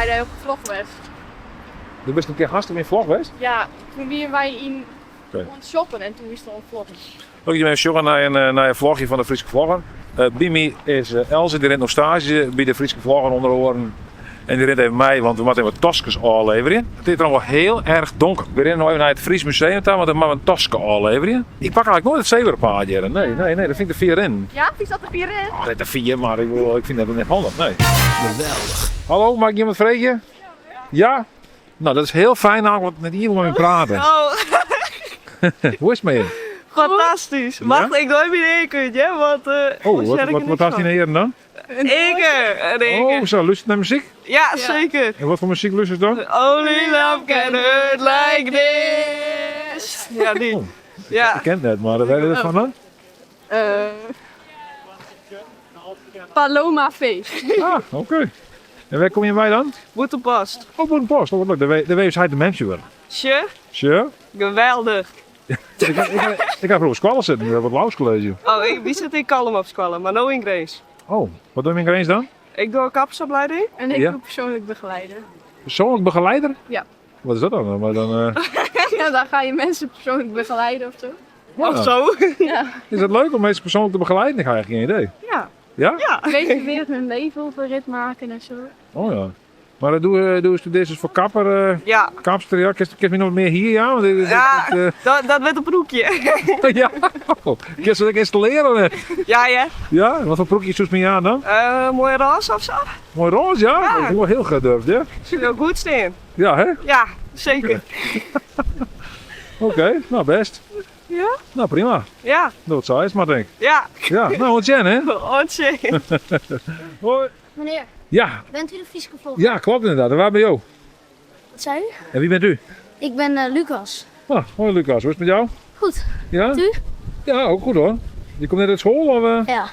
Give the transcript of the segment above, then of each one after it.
wij op de vlog was. Je bent een keer hartstikke in vlog geweest? Ja, toen waren wij in shoppen en toen is het al vloggen. Ook je bent jongen naar een vlogje van de Friese Vlogger. Bij mij is Elze, die rent nog stage bij de Friese Vlogger onder oren. En die rent even mij, want we moeten even Toskes aanleveren. Het is trouwens heel erg donker. We rennen nog even naar het Fries Museum toe, want dan moeten we een Toske aanleveren. Ik pak eigenlijk nooit het zeewerpaadje. Nee, dat vind ik er 4 in. Ja, wie zat er 4 in? Oh, dat er 4, maar ik vind dat net handig. Nee. Geweldig. Hallo, mag ik iemand vragen? Ja? Nou, dat is heel fijn namelijk, want met iemand mee praten. Oh, Hoe is het met je? fantastisch. Mag ik nooit meer een keertje? Want, Wat had je naar hier dan? Eke. Oh, zo, lust je naar muziek? Ja, zeker. En wat voor muziek lust je dan? Only love can hurt like this. Ja, die. Oh. Ja. Ik ken het net, maar weet je dat van dan? Paloma Feest. Ah, oké. En waar kom je bij dan? Boetepast. Oh, Boerenpost. Oh, wat leuk. De weefsheid de mensen weer. Tje, Sure. geweldig. Ik ga vroeger squallen zitten, dat wordt Laus college. Oh, wie zit in Kalm op squallen, maar no in Grace. Oh, wat doe je in Grace dan? Ik doe een kappersopleiding. En ik Ja. doe persoonlijk begeleider. Persoonlijk begeleider? Ja. Wat is dat dan? Maar dan Ja, dan ga je mensen persoonlijk begeleiden of zo. Of zo. Ja. is het leuk om mensen persoonlijk te begeleiden? Ik heb eigenlijk geen idee. Ja. Ja? Ja. Een beetje weer hun leven op een rit maken en zo. Oh ja. Maar dat doe je dus voor kapper, Ja. kapster, ja. Kist me nog wat meer hier, ja? Want Ja, dat werd een broekje. ja. Oh, kist ik installeren? Hè? Ja. Ja? Wat voor broekjes doet me aan dan? Mooi roze of zo. Mooi roze, ja? Ja. Dat is wel heel gedurfd, ja? Zit ook goed staan. Ja, hè? Ja, zeker. Oké, nou best. Ja? Nou prima. Ja. Dat zou het maar denk ik. Ja. Ja, nou wat Jen, hè? Ontzettend. Hoi. Meneer, Ja, bent u de Friese vlog? ja, klopt inderdaad. En waar ben je? Wat zei u? En wie bent u? Ik ben Lucas. Ah, hoi Lucas, hoe is het met jou? Goed. Ja? U? Ja, ook goed hoor. Je komt net uit school of? Ja,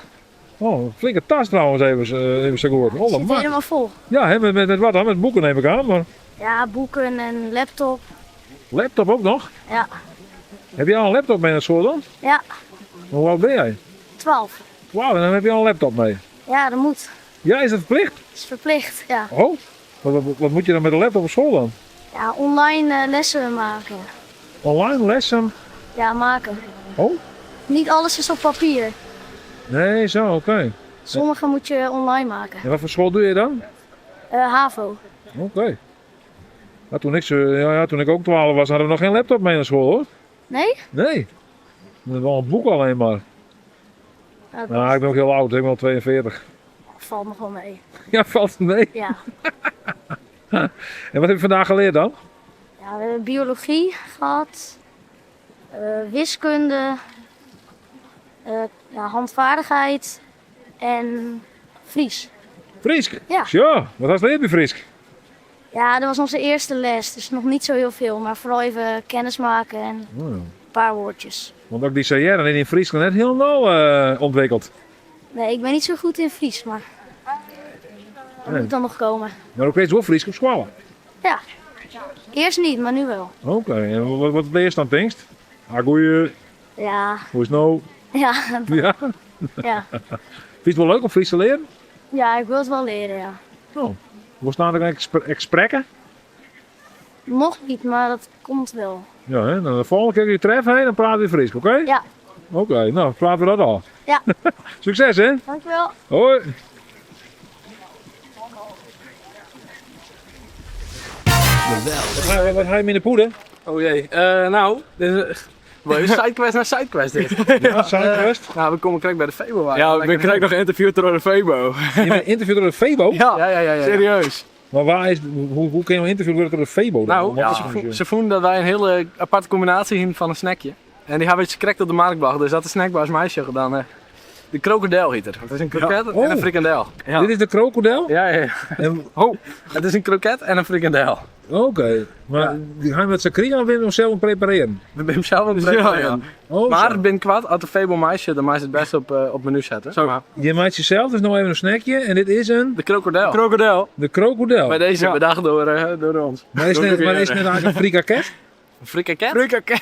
Oh, een flinke tas trouwens even zo gehoord. Oh, zit wat helemaal vol. Ja, hè, met wat dan? Met boeken neem ik aan, maar Ja, boeken en laptop. laptop ook nog? Ja, Heb je al een laptop mee naar school dan? ja, Hoe oud ben jij? 12. Wauw, en dan heb je al een laptop mee. Ja, dat moet. Ja, is dat verplicht? Dat is verplicht, ja. Oh, wat moet je dan met een laptop op school dan? Ja, online lessen maken. Online lessen? Ja, maken. Oh, Niet alles is op papier. nee, zo, oké. Sommige moet je online maken. En wat voor school doe je dan? HAVO. Oké. Ja, toen ik ook 12 was, hadden we nog geen laptop mee naar school hoor. Nee? Nee. Dat was wel een boek alleen maar. Ja, dat Nou, ik ben ook heel oud, ik ben al 42. valt nog wel mee. Ja, valt het mee. Ja. En wat heb je vandaag geleerd dan? Ja, we hebben biologie gehad. Wiskunde. Ja, handvaardigheid. En Fries. Friesk? Ja. Ja, wat had je geleerd bij Friesk? Ja, dat was onze eerste les, dus nog niet zo heel veel, maar vooral even kennis maken en Oh, ja. een paar woordjes. Want ook die CR in Friesland net helemaal ontwikkeld. Nee, ik ben niet zo goed in Fries, maar dat moet dan nog komen. Maar ook weet je wel Friesk op school. Ja, eerst niet, maar nu wel. Oké, en wat ben je dan denkst? Ah, goeie, Ja, hoe is het nou? ja, Ja. ja. Vind je het wel leuk om Fries te leren? Ja, ik wil het wel leren, ja. Oh. Hoe staan er gesprekken? Nog niet, maar dat komt wel. Ja, hè? Dan de volgende keer je treffen heen, dan praten we Fries, oké? Ja, Oké, nou, praten we dat al. ja. Succes, hè? Dankjewel. Hoi. Geweldig. Wat ga je met de poeder? Oh jee, nou, dit is wel een sidequest naar sidequest dit. Ja, Zuidwest. Nou, we komen correct bij de Febo. Ja, ik ben krijg nog geïnterviewd door de Febo. Je bent interviewd door de Febo? Ja. Serieus. Maar waar is, hoe kun je nou interviewd worden door de Febo? dan? Nou, Wat is ja, het? ze vonden dat wij een hele aparte combinatie zien van een snackje. En die hebben iets correct op de markt gebracht, dus dat is snackbaars meisje gedaan. De krokodil heet het. Het is een kroket Oh. en een frikandel. Ja. Dit is de krokodil? Ja. En- Oh, het is een kroket en een frikandel. Oké, maar die gaan we met z'n kriegen of willen we zelf prepareren? We zijn hem zelf aan het Ja, prepareren. Oh, Maar zo. binnenkort, als de Febo meisje, dan mag je het best op menu zetten. Zo. Je maakt jezelf dus nog even een snackje en dit is De krokodil. Krokodil. de krokodil. Bij deze Ja. bedacht door ons. Maar is het eigenlijk een frikaket? Een frikaket? Frikaket.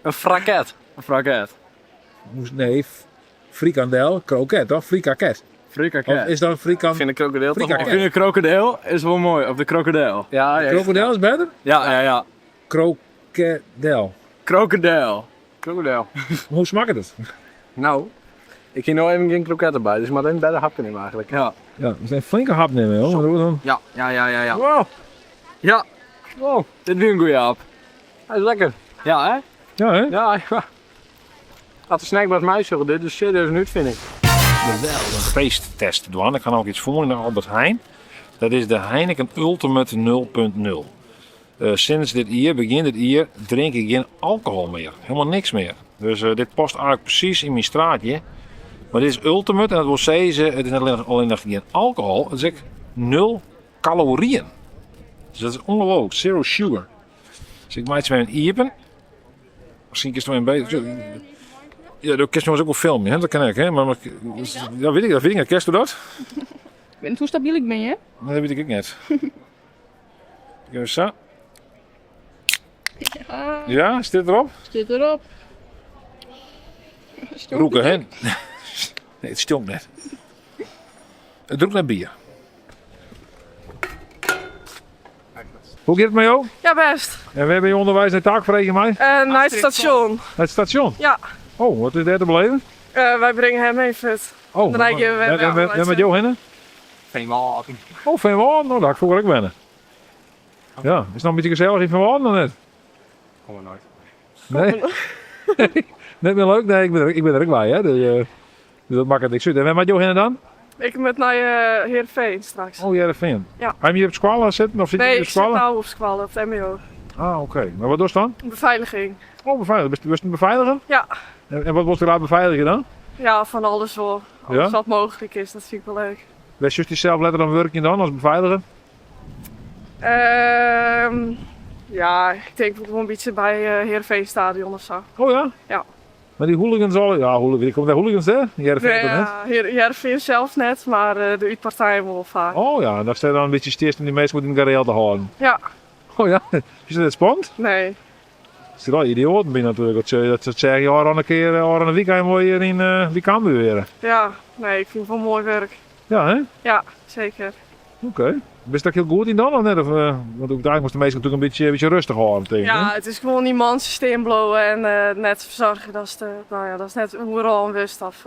Een fraket. Een fraket. Nee, frikandel, kroket toch? Frikaket. Frikkerket. Of is dat een frikant? Ik vind een krokodil toch Frikkerket. Ik vind een krokodil is wel mooi. Of de krokodil. Ja, Krokodil is beter? Ja. Krokodil. Krokodil. krokodil. Hoe smaakt het? Nou, ik heb nou even geen kroketten bij, dus maar een beter hapje nemen eigenlijk. Ja. Ja, we zijn een flinke hap nemen, joh. Wat doen we dan? Ja. Wow. Ja, Wow. Dit is een goeie aap. hij is lekker. Ja, hè? Ja, hè? Ja. Had de snackbar mij zeggen, dit is serieus nu vind ik. Wel een feesttest doen. Ik ga ook iets voor naar Albert Heijn. Dat is de Heineken Ultimate 0.0. Sinds begin dit jaar, drink ik geen alcohol meer. Helemaal niks meer. Dus dit past eigenlijk precies in mijn straatje. Maar dit is Ultimate en dat wil zeggen, het is niet alleen nog geen alcohol, het is ook 0 calorieën. Dus dat is ongelooflijk, zero sugar. Dus ik maak het met een iepen. Misschien is het wel een beetje. Ja, dat kerst nog ook wel filmen, hè? Dat kan ik, hè? Maar ja, weet ik niet. Kerst dat? Ik weet niet hoe stabiel ik ben, hè? Dat weet ik ook niet. Even zo. Ja, zit het erop? Zit erop. Roeken, hè? Nee, het stonk net. Het roekt naar bier. Hoe gaat het met jou? Ja, best. En we hebben je onderwijs en taakvereniging mij? Naar het station. Het station? Ja. Oh, wat is daar te beleven? Wij brengen hem even. Oh, Dan rijden we en met jou heen? Veenwaard. Oh, Van Waan. Nou, dat ik vroeger ook wennen. Ja, is het nog een beetje gezellig in Van Waan dan net? Kom maar nooit. Nee? Net meer leuk? Nee, ik ben er ook bij, hè? Dus dat maakt het niks uit. En met jou heen dan? Ik met naar Heerenveen straks. Oh, jij dat vind. Ja. Ga je hier op squala zitten? Of zit je Nee, hier ik op zit squala? nou op squal op het mbo. Ah, oké. Maar wat doe je dan? Beveiliging. Oh, beveiligen. Ben je een beveiliger? Ja. En wat wordt er aan beveiligen dan? Ja, van alles wel. Alles Ja? wat mogelijk is, dat vind ik wel leuk. Wees je zelf letter dan werk je dan als beveiliger? Ja, ik denk wel een beetje bij Heerenveen stadion of zo. Oh ja? Ja. Maar die hooligans al... Ja, hooligans. Komt daar hooligans, hè? Ja, dat vind ik toch net? Ja, Heerenveen zelf net, maar de uitpartijen wel vaak. Oh ja, daar staat dan een beetje steers om die mensen moeten in de gareel te houden. Ja, Oh ja? Is dat spannend? nee. Dat is wel idioot ben natuurlijk. Dat zeg je al een keer al een weekend mooi hier in die kan weer. Ja, nee, ik vind het wel mooi werk. Ja, hè? Ja, zeker. Oké. Ben je daar heel goed in dan of net? Of, want ook daar moest de meesten natuurlijk een beetje rustig houden tegen. Ja, het is gewoon iemand systeem blowen en net verzorgen. Dat is, dat is net hoe er al wist. Of,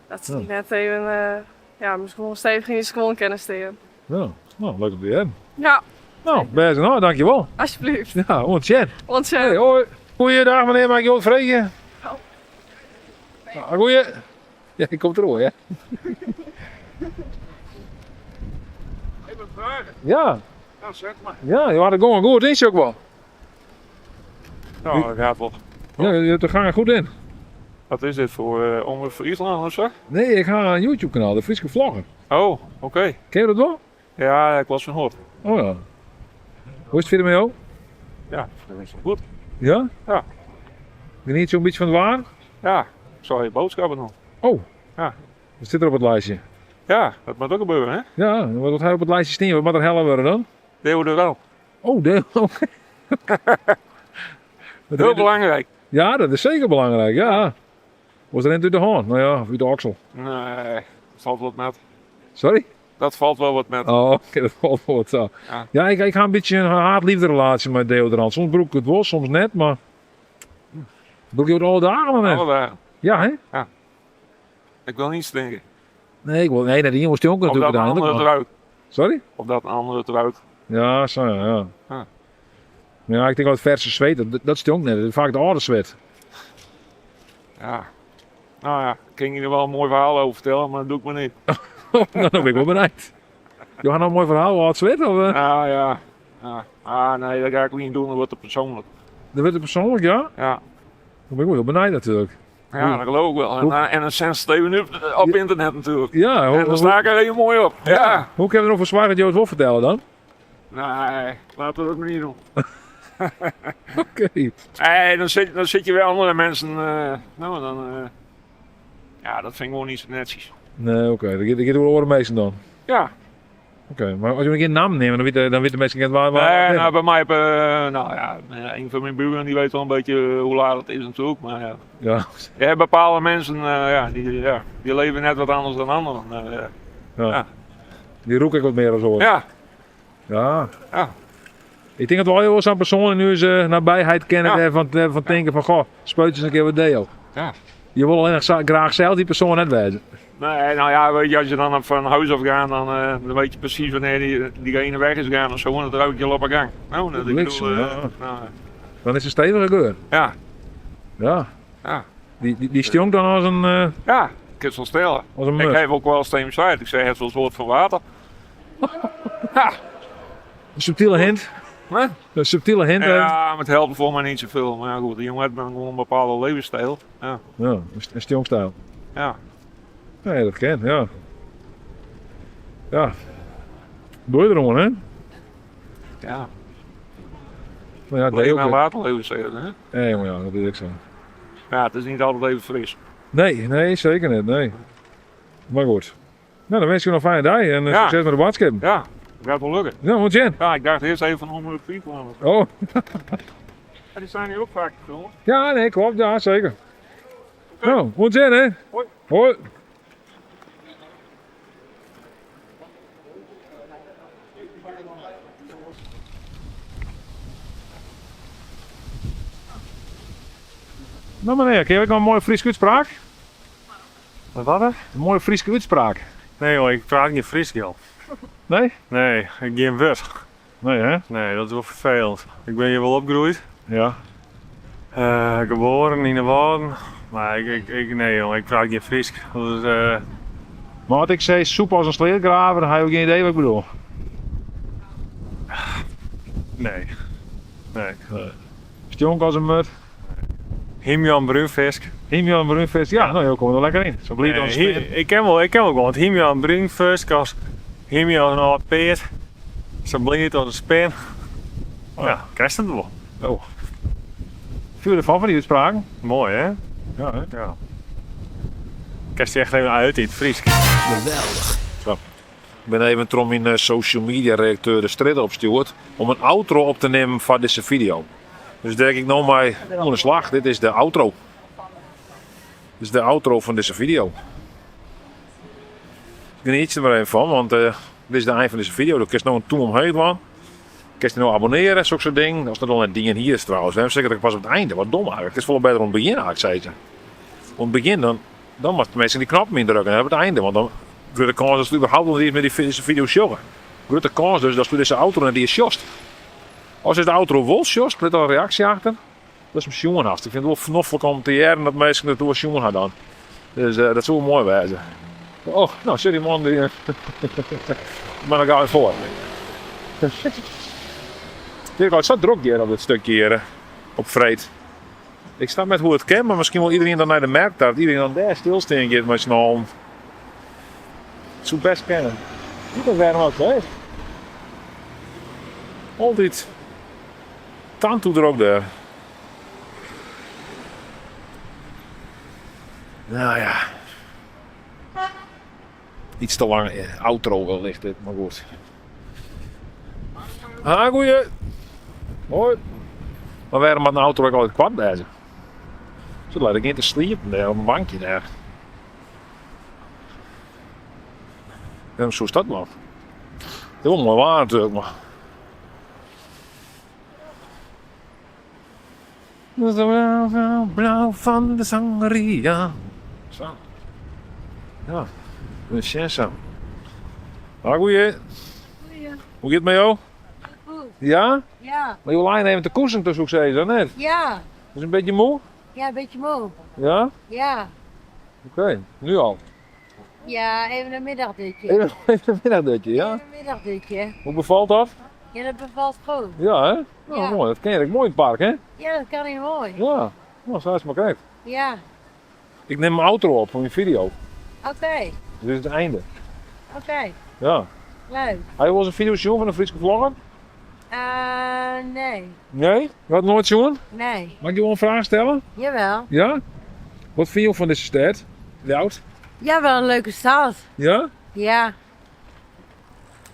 dat ze Ja. die net even, ja, misschien gewoon stevig in is gewoon kennis tegen. Ja, nou, leuk om te hebben. Ja, Nou, best, nou, dankjewel. alsjeblieft. Ja, ontzettend. Want Hey, hoi. Goeiedag meneer, mag ik je wat vragen? Nou, goeie. Ja, ik kom er hoor, hè. Even vragen. Ja, Nou, zeg maar. ja, je had er gewoon goed in, ook wel. Nou, dat gaat wel. Ja, je hebt er gaan goed in. Wat is dit voor Omroep Friesland of zo? Nee, ik ga een YouTube kanaal, de Friese Vlogger. Oh, oké. Ken je dat wel? Ja, ik was van hoort. Oh ja. Hoe is het verder met jou? Ja, dat is wel goed. Ja? Ja. Geniet zo'n beetje van het waar? Ja, ik zal je boodschappen doen. Oh. Ja. Wat zit er op het lijstje? Ja, dat moet ook gebeuren, hè? Ja, wat hij op het lijstje staan, wat moet er heller worden dan? Deel er wel. Oh, deel. Oké. Heel belangrijk. Ja, dat is zeker belangrijk, ja. Was er een uit de hand? Nou ja, of uit de oksel. Nee, dat valt wat met. Sorry? Dat valt wel wat met. Oh, oké, dat valt wel wat zo. Ja. Ja, ik ga een beetje een haat-liefde relatie met deodorant. Soms broek ik het wel, soms net, maar... Broek je het alle dagen dan net? Alle dagen. Ja, hè? Ik wil niet stinken. Nee, nee, die jongens die ook Of natuurlijk dat een andere uiteindelijk. eruit. Sorry? Of dat een andere eruit. Ja, zo ja. Ah. Ja, ik denk wel het verse zweet, dat stinkt net. Vaak de oude zweet. Ja. Nou ja, ik ging je er wel een mooi verhaal over vertellen, maar dat doe ik maar niet. Nou, dan ben ik wel bereid. Je had nou een mooi verhaal, wat zweet? Of, Nou ja. Ah nee, dat ga ik niet doen, dat wordt te persoonlijk. Dat werd het persoonlijk, ja? Ja. Dan ben ik wel heel benijd natuurlijk. Ja, dat geloof ik wel. En een sensitive op internet natuurlijk. Ja, En dan sta ik er heel mooi op. Ja. hoe kan je er nog voor zwaar dat je het wel vertellen dan? Nee, laten we dat maar niet doen. Oké. Nee, dan zit je bij andere mensen. Nou, dan. Ja, dat vind ik gewoon niet zo netjes. Nee, oké. Dat gaat wel oren meesten dan. Ja. Oké, maar als je een keer een naam neemt, dan weten mensen waar. Nee, nou, bij mij heb een van mijn buren die weet wel een beetje hoe laat het is natuurlijk. Maar ja, Ja. je hebt bepaalde mensen die leven net wat anders dan anderen. Ja. Die roek ik wat meer als ooit. Ja, Ja. ja. Ik denk dat wel heel zo'n persoon nu zijn nabijheid kennen Ja. van denken van goh, speut eens een keer wat deel. Ja. Je wil alleen graag zelf die persoon net wezen. Nee, nou ja, weet je, als je dan van huis af gaat, dan weet je precies wanneer diegene weg is gegaan of zo. En dan ruik je al op een gang. Nou, dat ik Bliksem, bedoel, ja. nou, Dan is het stevige geur. ja, Ja. ja, Die stonk dan als een ja, ik heb het wel stellen. als een Ik mus. geef ook wel steeds uit. Ik zeg, het is wel een soort van water. Een subtiele hint. Hè? Een subtiele hint. Ja, maar het helpt voor mij niet zoveel. Maar ja, goed, de jongen heeft gewoon een bepaalde levensstijl. Ja, Ja, een stijl. ja. Nee, dat ken, ja. Ja. Doe je erom, hè? Ja, Maar ja, dat leven ook. en Hè? later levensstijl, hè. Nee, maar ja, dat is ik zo. Ja, het is niet altijd even fris. Nee, zeker niet, nee. Maar goed. Nou, dan wens ik je nog een fijne dag en Ja. succes met de badskip. Ja, dat gaat wel lukken. Ja, moet je. Ja, ik dacht eerst even van 100 people aan. Oh, Ja, die zijn hier ook vaak gefilmd. ja, nee, klopt, ja, zeker. Nou, moet je, hè? Hoi. Hoi. Nou meneer, ken je ook nog een mooie Friese uitspraak? Wat? Een mooie Friese uitspraak. Nee joh, ik praat niet Fries, joh. Nee? Nee, ik geen wet. Nee, hè? Nee, dat is wel vervelend. Ik ben hier wel opgegroeid. Ja. Geboren in de Wouden. Maar nee joh, ik praat geen Fries. Dat is, Maar wat ik zei, soep als een sleergraver, dan heb je ook geen idee wat ik bedoel. nee. Nee. Stonk als een mut. Himjan Brunfisk. Himjan Brunfest, ja, nou, je komt er lekker in. Zo blieft als een spin. Ik ken wel gewoon het Himjan Brunfisk als Himjan een oud peert. Zo blieft als een spin. Ja, krijg je het wel. Oh. Viel ervan van die uitspraken? Mooi hè? Ja, hè? Ja. Krijg je echt even uit in het Fries. Ik ben even trom in social media redacteur de strijd opgestuurd om een outro op te nemen van deze video. Dus denk ik nou maar aan de slag, dit is de outro. Dit is de outro van deze video. Geniet er maar even van, want dit is de eind van deze video. Dan kun je nou een toem omheen gaan. Kun je nou abonneren, zo'n soort ding. Als er dan een dingen hier is trouwens. We hebben zeker dat ik pas op het einde, wat dom eigenlijk. Het is wel beter om het begin eigenlijk, zei ze. Om het begin dan moet de mensen die knop meer drukken en op het einde. Want dan grote kans dat ze überhaupt nog niet met deze video sjoggen. Grote kans dus dat ze deze outro en die is sjost. Als je de outro wil sjost, zit er een reactie achter. Dat is mijn jongen haast. Ik vind het wel vanochtend om te jaren dat mensen dat door jongen gaan dan. Dus dat zou wel mooi wezen. Oh, nou, sorry man, die. Maar dan gaan we voor. Het staat druk hier op dit stukje hier op Vreed. Ik sta met hoe het kan, maar misschien wil iedereen dan naar de markt dat iedereen dan daar stilstaan gaat met z'n allen. Het zou best kennen. Niet dat warm ook, hè? Altijd. Tantoe er ook daar. Nou ja. Iets te lang outro wellicht dit, maar goed. Ah, goeie. Hoi. Maar waarom had een auto ook altijd kwart bij ze? Zo laat ik in te sliepen daar op een bankje daar. En zo is dat man. Heel mooi waar natuurlijk, maar. Blauw van de Sangria. Zo. Ja, een chance. Ah, goeie. Hoe gaat het met jou? Goed. Ja? Ja, Maar je lijn even te koersen tussen zoek zo net. ja, Is een beetje moe? ja, een beetje moe. Ja? Ja, Oké, nu al. ja, even een middagdutje. Even een middagdutje, ja? Even een middagdutje. Hoe bevalt dat? Ja, dat bevalt goed. Ja, hè? Nou, Ja. mooi. Dat ken je mooi in het park, hè? Ja, dat kan heel mooi. Ja. Nou, zo is het maar kijk. Ja, Ik neem mijn outro op voor mijn video. oké, Dus dit is het einde. oké, Ja. leuk. Heb je wel eens een video zien van een Friese vlogger? Nee, Nee? Je had nooit zien? nee, Mag ik je wel een vraag stellen? jawel. Ja? Wat vind je van deze stad? Wout? Ja, wel een leuke stad. Ja? Ja,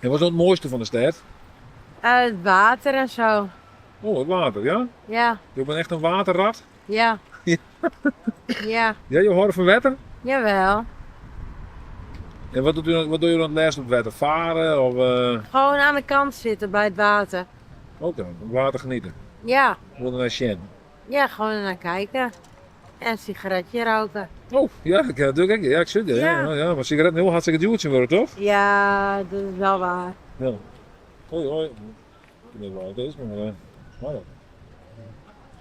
En wat is het mooiste van de stad? Het water en zo. Oh, het water, ja? Ja, Je bent echt een waterrat? ja. Ja. Ja, Ja, je hoort van water? jawel. En wat doe je dan het laatst op het water? Varen of... Gewoon aan de kant zitten bij het water. Ook dan, op water genieten. Ja, Wat een Shen. ja, gewoon naar kijken. En een sigaretje roken. Oh, ja, dat doe ik. Ja, ik zit er. Ja. Ja. Ja, maar sigaretten heel hartstikke duurtje worden, toch? Ja, dat is wel waar. Ja. Hoi, hoi. Ik weet niet waar het is, maar... maar ja.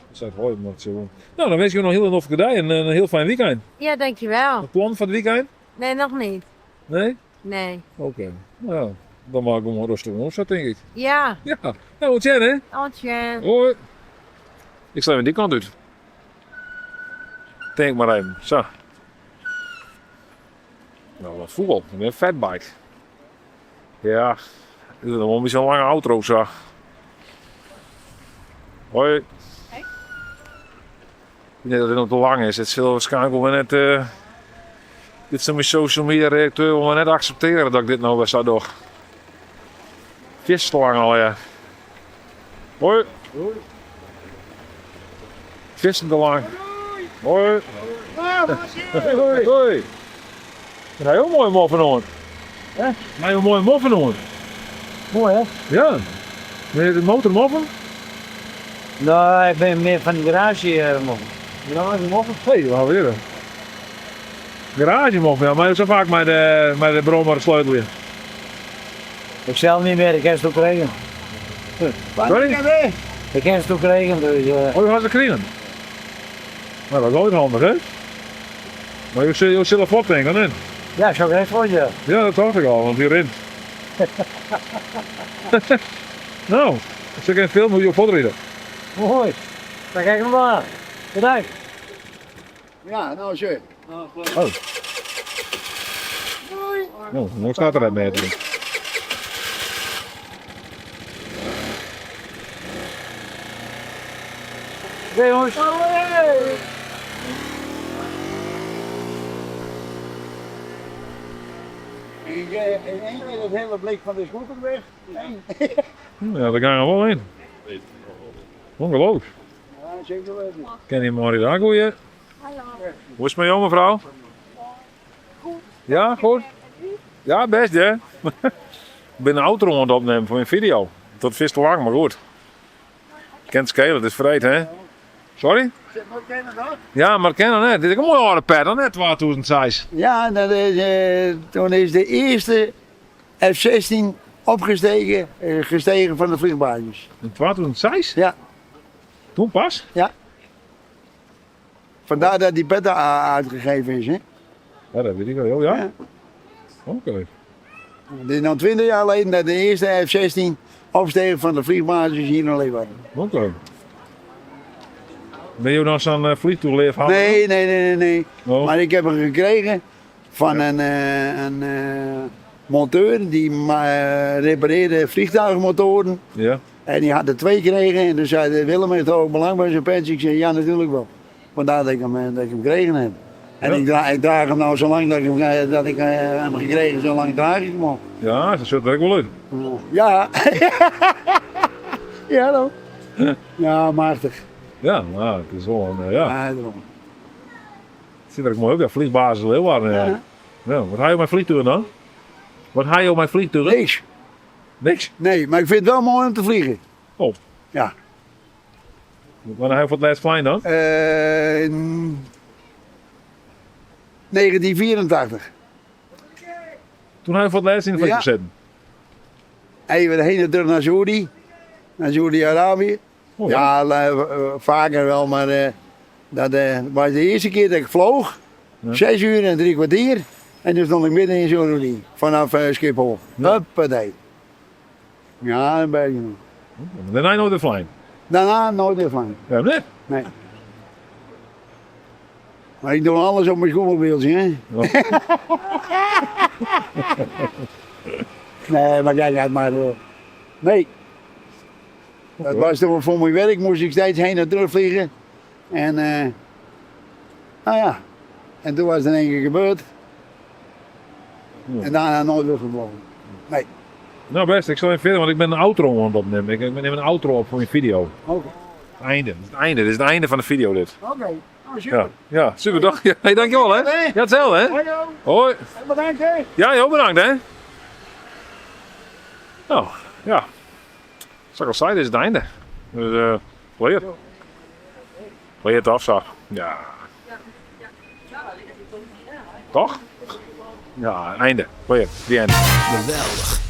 Ik zei het hoi, maar het zo... Nou, dan wens ik je nog heel veel gedij en een heel fijn weekend. Ja, dankjewel. Het plan van het weekend? Nee, nog niet. Nee? Nee. Oké. Nou, dan maak ik hem maar rustig opzet, denk ik. Ja, Ja. Nou, wat jij, hè? Antje. Hoi. Ik sta even die kant uit. Denk maar even. Zo. Nou, wat voetbal. Een fatbike. Ja. Dit is nog wel een beetje een lange outro, zo. Hoi. Hey. Ik weet niet dat het nog te lang is. Het zal waarschijnlijk wel net... dit is mijn social media redacteur wel net accepteren dat ik dit nou weer zou doen. Vis te lang al, ja. Hoi. Hoi. Vissen te lang. Hoi. Hoi. Hoi. Dat heb je ook mooi moffen hoor. Ja? Dat een mooie moffen hoor. Mooi hè? Ja. Ben je de motor moffen? Nou, ik ben meer van de garage moffen. Garage moffen? Hé, we gaan weer. Garage moffen, ja, maar zo vaak met de brommer sleutel weer. Ik zelf niet meer, ik heb het ook kregen. Sorry? Ik heb het ook kregen, dus... Oh, je gaat ze krijgen? Nou, dat is wel weer handig, hè? Maar je zult er vlot denken, hè? Ja, zou ik echt voor je. Ja, dat dacht ik al, want die rent. Nou, als ik geen film moet je op foto rijden. Mooi. Dan kijk hem maar. Bedankt. Ja, nou zo. Oh. Nou, hoe staat er net mee? Oké jongens. In één keer het hele blik van de scooter weg. Ja, daar gaan we wel in. Ongelooflijk. Ja, zeker weten. Ken je Marie daar gooien? Hallo. Hoe is het met jou, mevrouw? Goed. Ja, goed? Ja, best hè? Ik ben een outro aan het opnemen voor een video. Dat vis te lang, maar goed. Kent schelen, het is vreed hè? Sorry? Maar kennen dat? Ja, maar ken dat net. Dit is een mooie oude pet, dan net 2006. Ja, dat is, toen is de eerste F-16 opgestegen gestegen van de vliegbasis. In 2006? Ja. Toen pas? Vandaar dat die pet uitgegeven is. Hè? Ja, dat weet ik wel, ja? Ja. Oké. Het is nu 20 jaar geleden dat de eerste F-16 opstegen van de vliegbasis hier in Leeuwarden. Oké. Ben je nog zo'n vliegtuigleef hadden? Nee. Oh. Maar ik heb hem gekregen van een monteur die repareerde vliegtuigmotoren. Ja. En die had er 2 gekregen en toen zei Willem, heeft er ook belang bij zijn petje? Ik zei ja, natuurlijk wel. Vandaar dat ik hem gekregen heb. En ik draag hem nou zo lang dat ik hem gekregen, zo lang draag ik hem al. Ja, dat zit er ook wel uit. Ja. Ja dan. Ja, machtig. Ja, nou, het is wel een, ja. Ja, daarom. Het ziet er ook mooi op, ja, vliegbasis Leeuwarden. Ja. Ja, wat ga je op mijn vliegtuig dan? Wat ga je op mijn vliegtuig? Niks. Niks? Nee, maar ik vind het wel mooi om te vliegen. Oh. Ja. Wanneer heb je voor het laatst flying dan? 1984. Toen heb je voor het laatst in de vlieg Ja. gezeten. Even heen en terug naar Saudi. Naar Saudi-Arabië. Oh, ja, vaker wel, maar dat was de eerste keer dat ik vloog. Ja. 6 uur en 3 kwartier. En toen stond ik midden in Saudi. Vanaf Schiphol. Ja. Huppatee. Ja, een beetje nog. Daarna nooit de flying. Daarna nooit meer van. Ja, net. Nee. Maar ik doe alles op mijn schommelbeeldje, hè? Ja. Nee, maar kijk uit maar. Nee. Dat was toen voor mijn werk, moest ik steeds heen en terug vliegen. En, nou ja. En toen was het in één keer gebeurd. Ja. En daarna nooit weer gevlogen. Nee. Nou best, ik zal even verder, want ik ben een outro aan het opnemen. Ik neem een outro op voor je video. Oké. Het einde. Dit is het einde van de video dit. Oké. Nou, super. Ja, ja super toch? Ja, hey, dankjewel hè. Ja, hetzelfde hè. Hoi. Hoi. Bedankt hè. Ja, heel bedankt hè. Nou, ja. Zoals ik al zei, dit is het einde. Dus, leer. Leer het af, zo. Ja. Toch? Ja, einde. Leer. Die einde. Geweldig.